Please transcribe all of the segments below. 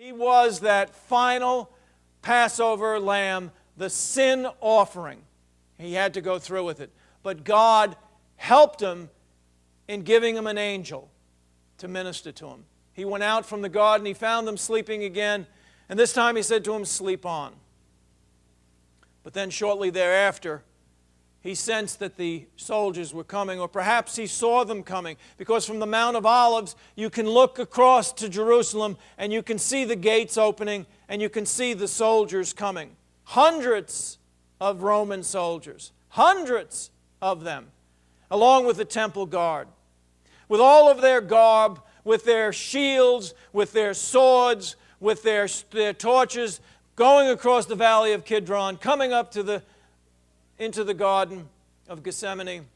He was that final Passover lamb, the sin offering. He had to go through with it. But God helped him in giving him an angel to minister to him. He went out from the garden, he found them sleeping again, and this time he said to him, "Sleep on." But then shortly thereafter, he sensed that the soldiers were coming, or perhaps he saw them coming, because from the Mount of Olives, you can look across to Jerusalem and you can see the gates opening and you can see the soldiers coming. Hundreds of Roman soldiers, hundreds of them, along with the temple guard, with all of their garb, with their shields, with their swords, with their torches, going across the valley of Kidron, coming up to into the Garden of Gethsemane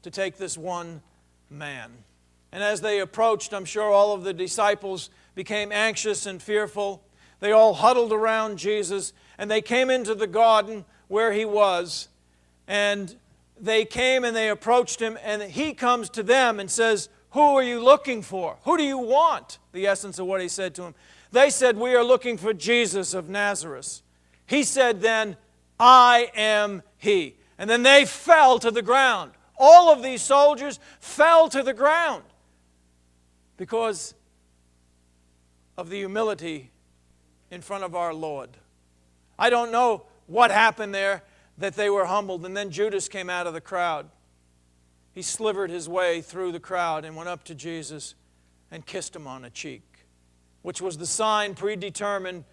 to take this one man. And as they approached, I'm sure all of the disciples became anxious and fearful. They all huddled around Jesus, and they came into the garden where he was. And they came and they approached him, and he comes to them and says, "Who are you looking for? Who do you want?" The essence of what he said to him. They said, "We are looking for Jesus of Nazareth." He said then, "I am he." And then they fell to the ground. All of these soldiers fell to the ground because of the humility in front of our Lord. I don't know what happened there that they were humbled. And then Judas came out of the crowd. He slivered his way through the crowd and went up to Jesus and kissed him on the cheek, which was the sign predetermined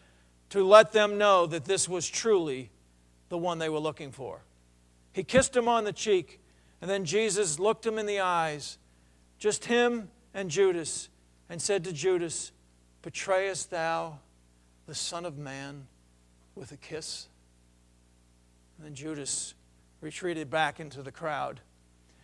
to let them know that this was truly the one they were looking for. He kissed him on the cheek, and then Jesus looked him in the eyes, just him and Judas, and said to Judas, "Betrayest thou the Son of Man with a kiss?" And then Judas retreated back into the crowd.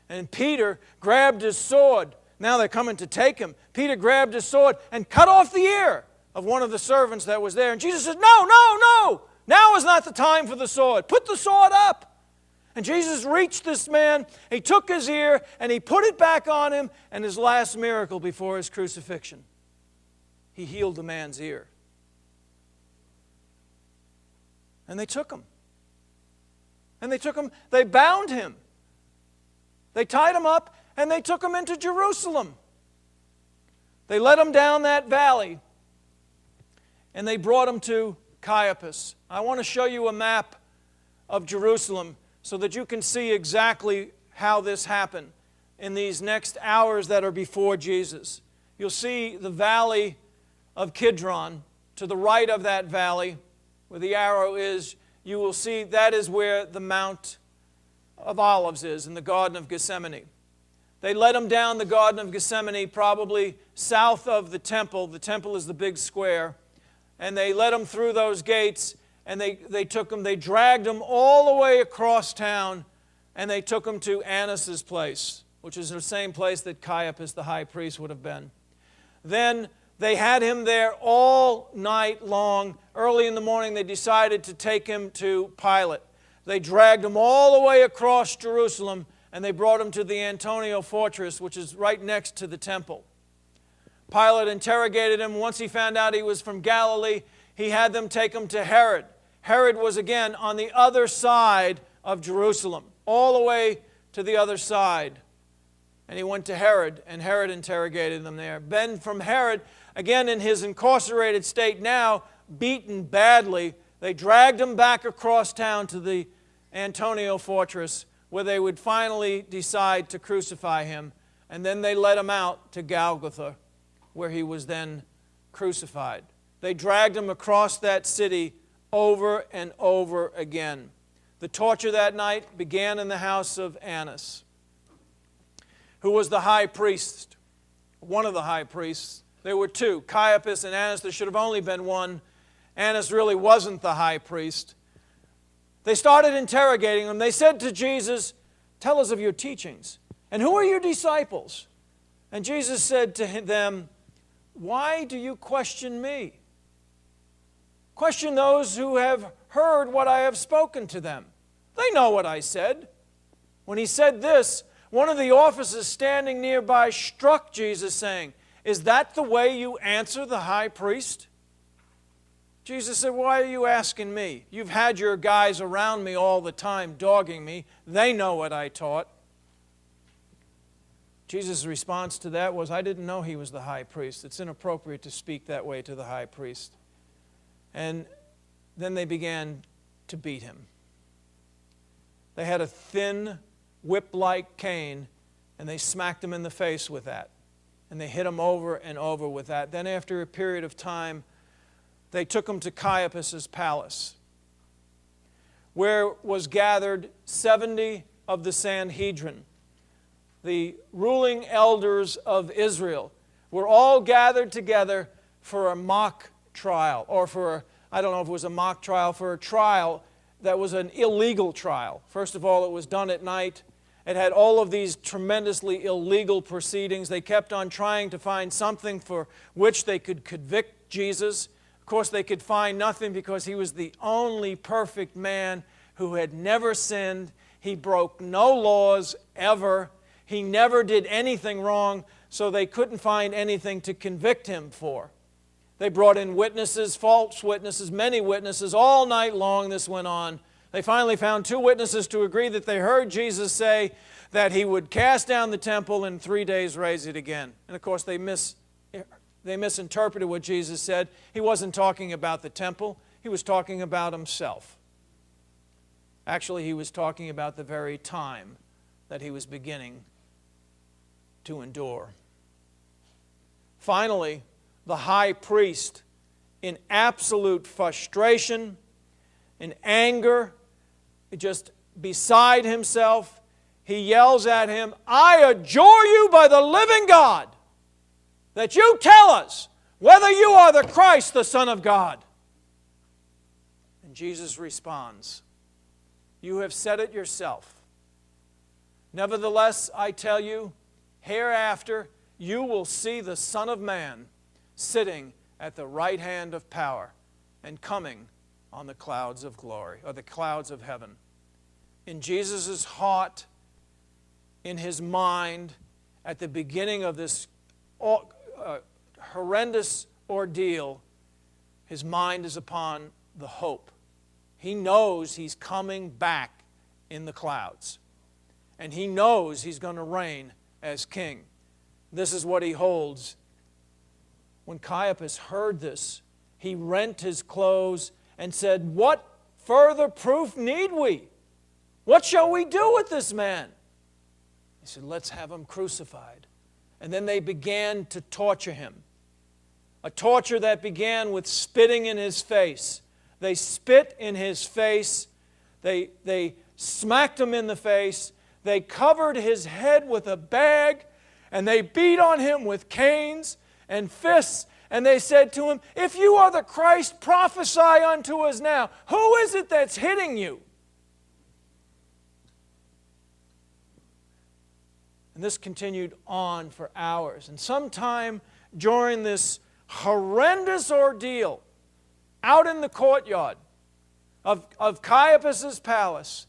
And Peter grabbed his sword. Now they're coming to take him. Peter grabbed his sword and cut off the ear of one of the servants that was there. And Jesus said, "No, no, no. Now is not the time for the sword. Put the sword up." And Jesus reached this man. He took his ear and he put it back on him. And his last miracle before his crucifixion, he healed the man's ear. And they took him. And they took him. They bound him. They tied him up and they took him into Jerusalem. They led him down that valley and they brought him to Caiaphas. I want to show you a map of Jerusalem so that you can see exactly how this happened in these next hours that are before Jesus. You'll see the valley of Kidron. To the right of that valley, where the arrow is, you will see that is where the Mount of Olives is, in the Garden of Gethsemane. They led him down the Garden of Gethsemane, probably south of the temple. The temple is the big square. And they led him through those gates, and they took him, they dragged him all the way across town, and they took him to Annas' place, which is the same place that Caiaphas, the high priest, would have been. Then they had him there all night long. Early in the morning, they decided to take him to Pilate. They dragged him all the way across Jerusalem, and they brought him to the Antonia fortress, which is right next to the temple. Pilate interrogated him. Once he found out he was from Galilee, he had them take him to Herod. Herod was again on the other side of Jerusalem, all the way to the other side. And he went to Herod, and Herod interrogated them there. Then from Herod, again in his incarcerated state now, beaten badly, they dragged him back across town to the Antonia fortress, where they would finally decide to crucify him. And then they led him out to Golgotha, where he was then crucified. They dragged him across that city over and over again. The torture that night began in the house of Annas, who was the high priest, one of the high priests. There were two, Caiaphas and Annas. There should have only been one. Annas really wasn't the high priest. They started interrogating him. They said to Jesus, "Tell us of your teachings. And who are your disciples?" And Jesus said to them, "Why do you question me? Question those who have heard what I have spoken to them. They know what I said." When he said this, one of the officers standing nearby struck Jesus, saying, Is that the way you answer the high priest? Jesus said, why are you asking me? You've had your guys around me all the time, dogging me. They know what I taught. Jesus' response to that was, I didn't know he was the high priest. It's inappropriate to speak that way to the high priest. And then they began to beat him. They had a thin, whip-like cane, and they smacked him in the face with that. And they hit him over and over with that. Then after a period of time, they took him to Caiaphas' palace, where was gathered 70 of the Sanhedrin. The ruling elders of Israel were all gathered together for a mock trial, or I don't know if it was a mock trial, for a trial that was an illegal trial. First of all, it was done at night. It had all of these tremendously illegal proceedings. They kept on trying to find something for which they could convict Jesus. Of course, they could find nothing because he was the only perfect man who had never sinned. He broke no laws ever. He never did anything wrong, so they couldn't find anything to convict him for. They brought in witnesses, false witnesses, many witnesses. All night long this went on. They finally found 2 witnesses to agree that they heard Jesus say that he would cast down the temple and in 3 days raise it again. And of course they misinterpreted what Jesus said. He wasn't talking about the temple. He was talking about himself. Actually, he was talking about the very time that he was beginning to endure. Finally, the high priest, in absolute frustration, in anger, just beside himself, he yells at him, I adjure you by the living God, that you tell us whether you are the Christ, the Son of God. And Jesus responds, you have said it yourself. Nevertheless, I tell you, hereafter you will see the Son of Man sitting at the right hand of power and coming on the clouds of glory, or the clouds of heaven. In Jesus' heart, in his mind, at the beginning of this horrendous ordeal, his mind is upon the hope. He knows he's coming back in the clouds. And he knows he's going to reign as king. This is what he holds. When Caiaphas heard this, he rent his clothes and said, what further proof need we? What shall we do with this man? He said, let's have him crucified. And then they began to torture him. A torture that began with spitting in his face. They spit in his face. They smacked him in the face. They covered his head with a bag. And they beat on him with canes and fists. And they said to him, if you are the Christ, prophesy unto us now. Who is it that's hitting you? And this continued on for hours. And sometime during this horrendous ordeal, out in the courtyard of Caiaphas' palace,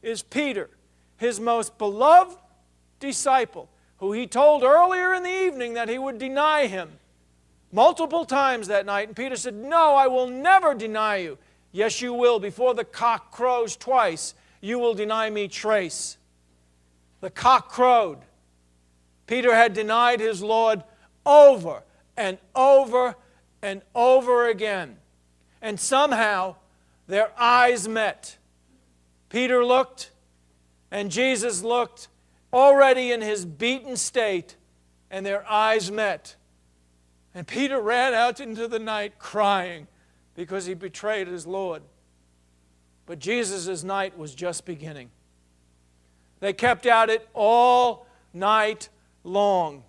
is Peter, his most beloved disciple, who he told earlier in the evening that he would deny him multiple times that night. And Peter said, no, I will never deny you. Yes, you will. Before the cock crows twice, you will deny me thrice. The cock crowed. Peter had denied his Lord over and over and over again. And somehow their eyes met. Peter looked, and Jesus looked, already in his beaten state, and their eyes met. And Peter ran out into the night crying because he betrayed his Lord. But Jesus' night was just beginning. They kept at it all night long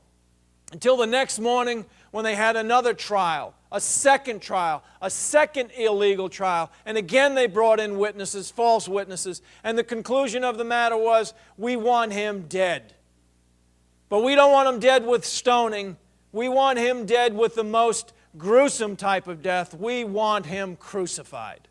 until the next morning when they had another trial, a second illegal trial. And again they brought in witnesses, false witnesses. And the conclusion of the matter was, we want him dead. But we don't want him dead with stoning. We want him dead with the most gruesome type of death. We want him crucified.